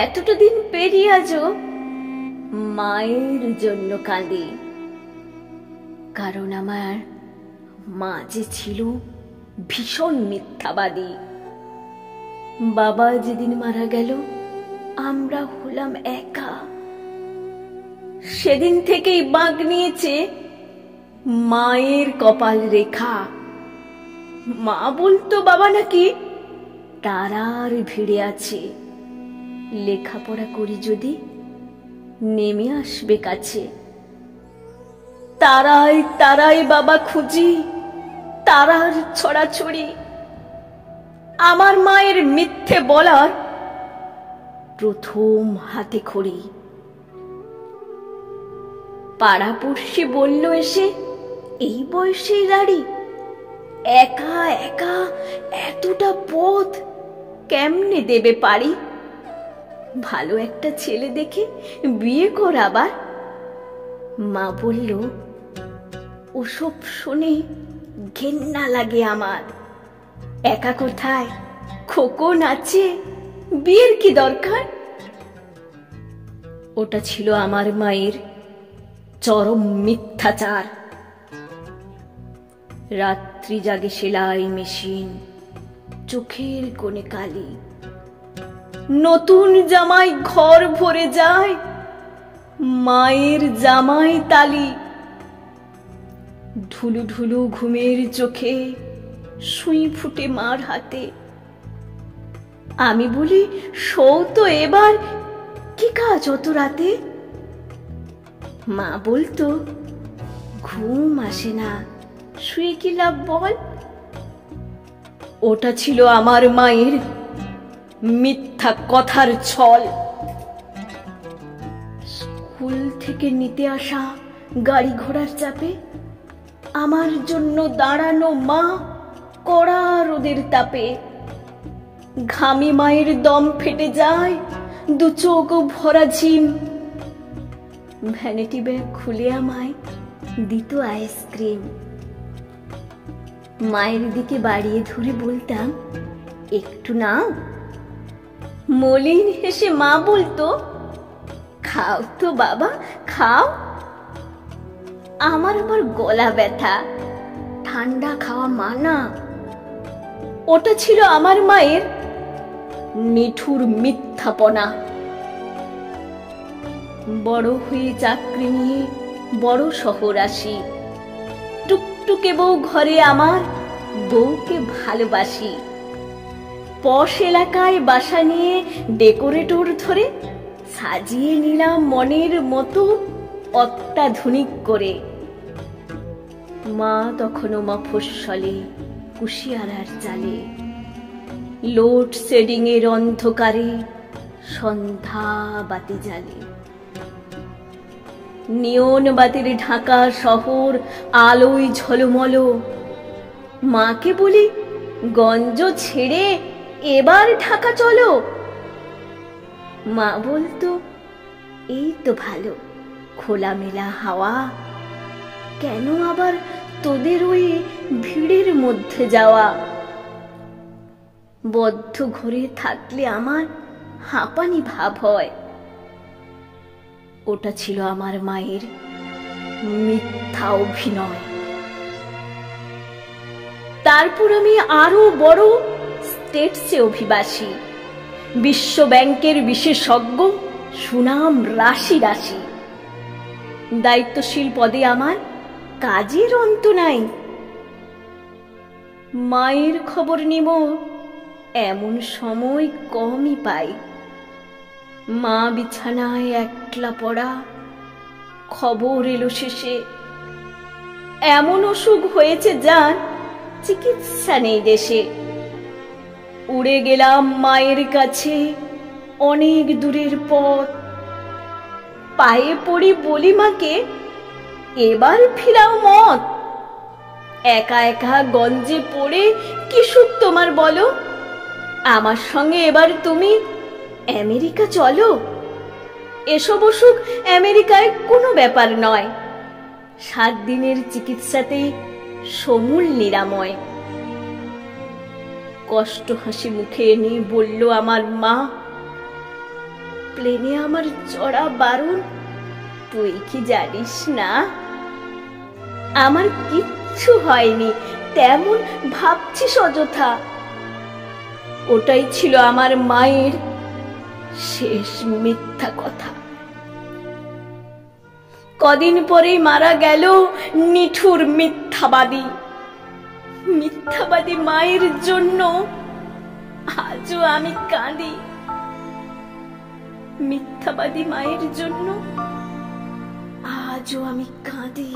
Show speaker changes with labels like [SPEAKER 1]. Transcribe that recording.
[SPEAKER 1] এতটা দিন পেরিয়ে আজও মায়ের জন্য কাঁদি, কারণ আমার মা যে ছিল ভীষণ মিথ্যাবাদী। বাবা যেদিন মারা গেল আমরা হলাম একা। সেদিন থেকেই বাঁক নিয়েছে মায়ের কপাল রেখা। মা বলতো বাবা নাকি তারার ভিড়ে আছে, লেখাপড়া করি যদি নেমে আসবে কাছে। তারাই তারাই বাবা খুঁজি, তারার ছড়াছড়ি। আমার মায়ের মিথ্যে বলার প্রথম হাতে খড়ি। পাড়াপড়শি বলল এসে, এই বয়সে লাড়ি, একা একা এতটা পথ কেমনে দেবে পারি? ভালো একটা ছেলে দেখে বিয়ে কর আবার। মা বলল, ওসব শুনে ঘেন্না লাগে আমার। একা কোথায়, খোকন আছে, বিয়ের কি দরকার? ওটা ছিল আমার মায়ের চরম মিথ্যাচার। রাত্রি জাগে সেলাই মেশিন, চোখের কোণে কালি। নতুন জামাই ঘর ভরে যায়, মায়ের জামাই তালি। ঢুলু ঢুলু ঘুমের চোখে সুই ফুটে মার হাতে। আমি বলি, শোও তো এবার, কি কাজ অত রাতে? মা বলতো, ঘুম আসে না, শুয়ে কি লাভ বল? ওটা ছিল আমার মায়ের মিথ্যা কথার ছল। স্কুল থেকে নিতে আসা গাড়ি ঘোড়ার চাপে আমার জন্য দাঁড়ানো মা কড়া রোদের তাপে। ঘামি মায়ের দম ফেটে যায়, দু চোখ ভরা ঝিম। ভ্যানিটি ব্যাগ খুলে আমায় দিত আইসক্রিম। মায়ের দিকে বাড়িয়ে ধরে বলতাম, একটু নাও। মলিন হেসে মা বলতো, খাও তো বাবা, খাও। আমার আবার গলা ব্যথা, ঠান্ডা খাওয়া মানা। ওটা ছিল আমার মায়ের নিঠুর মিথ্যাপনা। বড় হয়ে চাকরি নিয়ে বড় শহর আসি। টুকটুকে বউ ঘরে আমার, বউকে ভালোবাসি। পশ এলাকায় বাসা নিয়ে ডেকোরেটর ধরে সাজিয়ে নিলাম মনের মতো অত্যাধুনিক করে। মা তখনও মফস্বলে কুশিয়ারার চালে। লোড শেডিং এর অন্ধকারে সন্ধ্যা বাতি জ্বালে। নিয়ন বাতির ঢাকা শহর আলোয় ঝলমল। মাকে বলি, গঞ্জ ছেড়ে এবার ঢাকা চলো। মা বলতো, এই তো ভালো, খোলামেলা হাওয়া, কেন আবার তোদের ওই ভিড়ের মধ্যে যাওয়া? বদ্ধ ঘরে থাকলে আমার হাঁপানি ভাব হয়। ওটা ছিল আমার মায়ের মিথ্যা অভিনয়। তারপর আমি আরো বড় স্টেটসে অভিবাসী। বিশ্ব ব্যাংকের বিশেষজ্ঞ, সুনাম রাশি রাশি। দায়িত্বশীল পদে আমার কাজের অন্ত নাই। মায়ের খবর নিব এমন সময় কমই পাই। মা বিছানায় একলা পড়া, খবর এলো শেষে এমন অসুখ হয়েছে যার চিকিৎসা নেই দেশে। উড়ে গেলাম মায়ের কাছে, অনেক দূরের পথ। পায়ে পড়ি বলি মাকে, এবার ফিরাও মত। একা একা গঞ্জে পড়ে কি সুখ তোমার বলো? আমার সঙ্গে এবার তুমি আমেরিকা চলো। এসব অসুখ আমেরিকায় কোনো ব্যাপার নয়, 7 দিনের চিকিৎসাতেই সমূল নিরাময়। কষ্ট হাসি মুখে এনে বলল আমার মা, প্লেনে আমার চড়া বারণ তুই কি জানিস না? আমার কিচ্ছু হয়নি, তেমন ভাবছিস অযথা। ওটাই ছিল আমার মায়ের শেষ মিথ্যা কথা। কদিন পরেই মারা গেল নিঠুর মিথ্যাবাদী। মিথ্যাবাদী মায়ের জন্য আজও আমি কাঁদি। মিথ্যাবাদী মায়ের জন্য আজও আমি কাঁদি।